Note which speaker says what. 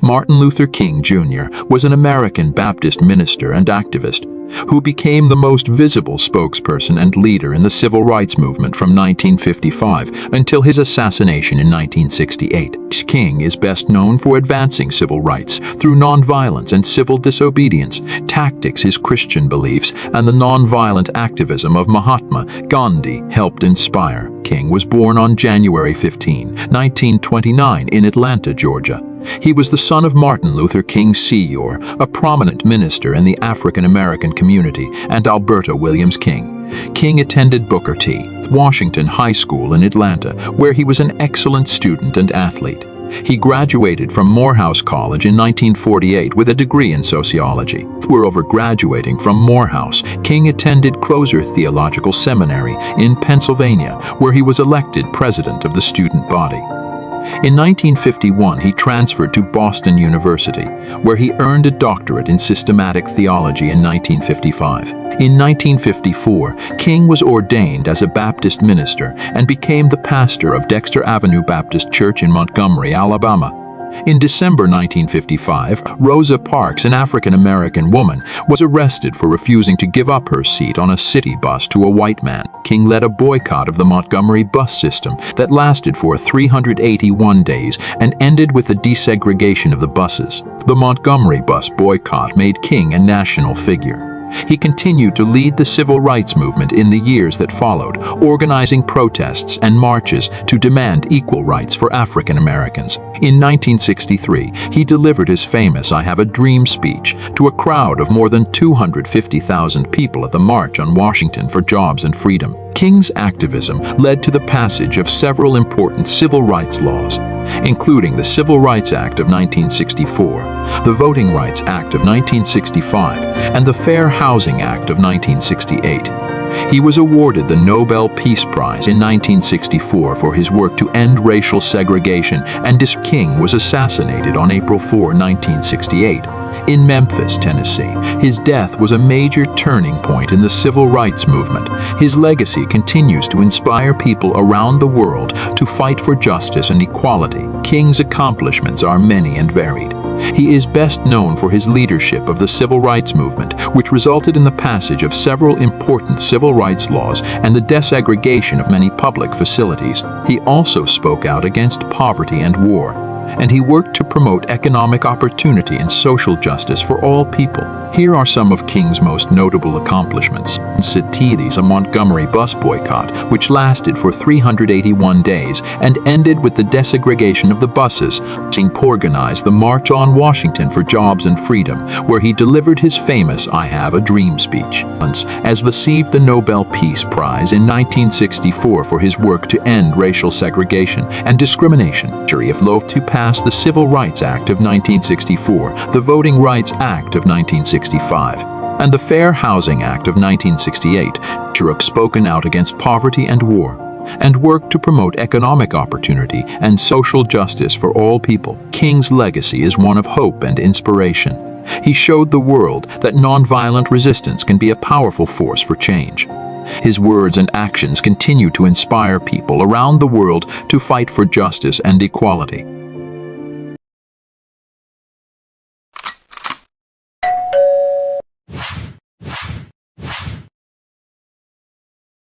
Speaker 1: Martin Luther King Jr. was an American Baptist minister and activist who became the most visible spokesperson and leader in the civil rights movement from 1955 until his assassination in 1968. King is best known for advancing civil rights through nonviolence and civil disobedience tactics. His Christian beliefs and the nonviolent activism of Mahatma Gandhi helped inspire. King was born on January 15, 1929 in Atlanta, Georgia. He was the son of Martin Luther King Sr., a prominent minister in the African American community, and Alberta Williams King. King attended Booker T. Washington High School in Atlanta, where he was an excellent student and athlete. He graduated from Morehouse College in 1948 with a degree in sociology. Moreover, graduating from Morehouse, King attended Crozer Theological Seminary in Pennsylvania, where he was elected president of the student body. In 1951, he transferred to Boston University, where he earned a doctorate in systematic theology in 1955. In 1954, King was ordained as a Baptist minister and became the pastor of Dexter Avenue Baptist Church in Montgomery, Alabama. In December 1955, Rosa Parks, an African-American woman, was arrested for refusing to give up her seat on a city bus to a white man. King led a boycott of the Montgomery bus system that lasted for 381 days and ended with the desegregation of the buses. The Montgomery bus boycott made King a national figure. He continued to lead the civil rights movement in the years that followed, organizing protests and marches to demand equal rights for African Americans. In 1963, he delivered his famous "I Have a Dream" speech to a crowd of more than 250,000 people at the March on Washington for Jobs and Freedom. King's activism led to the passage of several important civil rights laws, including the Civil Rights Act of 1964, the Voting Rights Act of 1965, and the Fair Housing Act of 1968. He was awarded the Nobel Peace Prize in 1964 for his work to end racial segregation, and King was assassinated on April 4, 1968. In Memphis, Tennessee. His death was a major turning point in the civil rights movement. His legacy continues to inspire people around the world to fight for justice and equality. King's accomplishments are many and varied. He is best known for his leadership of the civil rights movement, which resulted in the passage of several important civil rights laws and the desegregation of many public facilities. He also spoke out against poverty and war, and he worked to promote economic opportunity and social justice for all people. Here are some of King's most notable accomplishments. A Montgomery bus boycott, which lasted for 381 days and ended with the desegregation of the buses. King organized the March on Washington for Jobs and Freedom, where he delivered his famous "I Have a Dream" speech. As received the Nobel Peace Prize in 1964 for his work to end racial segregation and discrimination. To pass the Civil Rights Act of 1964, the Voting Rights Act of 1965, and the Fair Housing Act of 1968. Spoken out against poverty and war, and worked to promote economic opportunity and social justice for all people. King's legacy is one of hope and inspiration. He showed the world that nonviolent resistance can be a powerful force for change. His words and actions continue to inspire people around the world to fight for justice and equality.